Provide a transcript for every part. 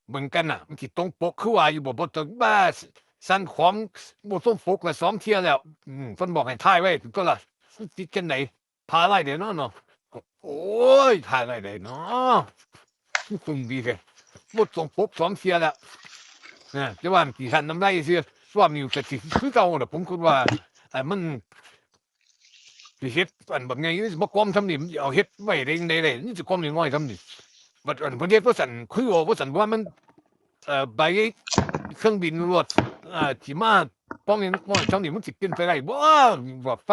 เหมือนกันน่ะมันสิตรงปกคือว่าอยู่บ่ต้องมาสั่นของบ่ตรงปกละ2เที่ยแล้วเพิ่นบอกให้ถ่ายไว้ก็ล่ะมันติดจังได๋ถ่ายไว้ได้เนาะโอ้ยถ่ายไว้ได้เนาะคือปึงดีแท้บ่ตรงปก2เที่ยแล้วแต่ว่าสิคั่นน้ำลายซื่อรอบนี้ก็สิคือเก่าล่ะผมคิดว่ามันสิเฮ็ดอันบักใหญ่มันสิบ่กลมส่ำนี้มันสิเอาเฮ็ดไว้ได้จั่งใดได้มันสิกลมน้อยๆส่ำนี้บัดอันเพิ่นเฮ็ดบ่ซั้นคือว่าบ่ซั้นว่ามันใบเครื่องบินรวดที่มาป้องน้อยๆส่ำนี้มันสิเป็นไปได้บ่ว่าไฟ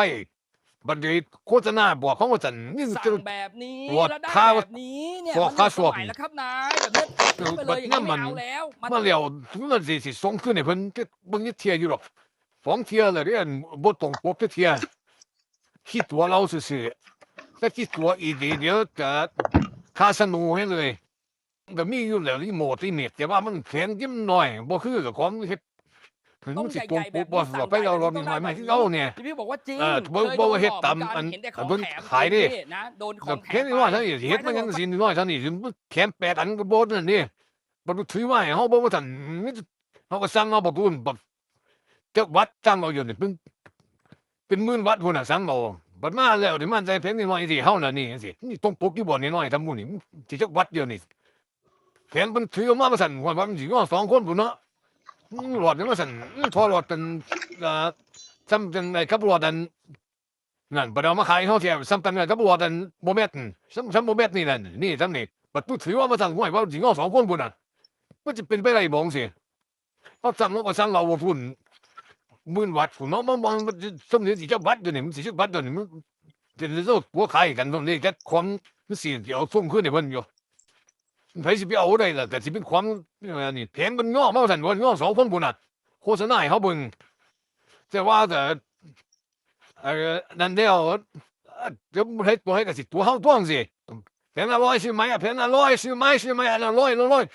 บัดนี้โฆษณาบอกเขาว่าซั่นนี่สั่งแบบนี้ตรวจแล้วได้ค่าแบบนี้เนี่ยฟอกมันหมค่าดสมัยสวบนี่แล้วครับนายแบบเนี้ยทิ้งไปเลยอย่างงี้ไม่เอาแล้วมันต้อง มาแล้วมันสิส่งคืนให้เพิ่นจักเบิ่งจักเที่ยอยู่ดอก2เที่ยแล้วเดะอันบ่ตรงปกจักเที่ยคิดตัวเราซื่อๆถ้าคิดตัวอีกดีเดี๋ยวจะคาสิโนให้เลยก็มีอยู่แล้วรีโมตลิมิตแต่ว่ามันแข็งจิ้มน้อยบ่คือกับของเฮ็ดถึงต้องมันสิใตรงหญ่ๆปกบ่แบบนี้สั่งไปเราใหญ่แบบนี้มีน้อยมาต้องได้แบบคือนี้เก่าเนี่ยที่พี่บอกว่าจริงบ่เคยโดนเฮ็ดตามหลอกเหมือนกันเห็นแต่ของเพิ่นแถมขายเด้ จริงพี่นะโดนขก็องแถแค่มไปน้อยๆเท่านี้สิเฮ็ดมันยังสิน้อยๆเท่านี้สิมันแถม8อันก็บ่นั่นนี่บ่ถือว่าให้เฮาบ่ว่าซั่นเฮาก็สั่งเอาบ่พูนบ่จักวัดสั่งเอาอยู่นี่เป็นหมื่นวัตต์พุ่นน่ะสั่งเอาบัดมาแล้วนี่มันใส่แผงน้อยๆสิเฮาน่ะนี่จังซี่นี่ตรงปกอยู่บ่น้อยๆทำหมู่นี่สิจักวัตต์เดียวนี่แผนเพิ่นถือออกมาว่าซั่นว่ามันสิง้อ2คนพุ่นเนาะหลอดนี่ว่าซั่นท่อหลอดเป็นซ้ำจังไดกับหลอดอันนั่นบัดเอามาขายให้เฮาเที่ยซ้ำกันกับหลอดอันบ่แม่นซ้ำบ่แม่นนี่นั่นนี่ซ้ำนี่บัดมือถือว่ามาสั่งห้วยว่าสิง้อ2คนพุ่นน่ะมันจะเป็นไปได้บ่จังซี่เขาสั่งเราก็สั่งเอาบ่พุ่นหมื่นวัตต์พุ่นเนาะมันซ้ำนี่สิจักวัตต์เดี๋ยวนี้มันสิจักวัตต์เดี๋ยวนี้มันจะเอาผัวขายกันตรงนี้แต่ความมันสิเอาส่งคืนให้เพิ่นอยู่ ไผสิไปเอาได้ล่ะก็สิเป็นความนี่แผนมันง้อมาว่าซั่นว่าง้อ2คนพุ่นน่ะโฆษณาให้เขาเบิ่งแต่ว่านั่นแล้วเดี๋ยวเฮ็ดบ่ให้ก็สิตัวเฮาตัวจั่งซี้แผนละ100ซื้อไหมแผนละ100ซื้อไหมอันละ100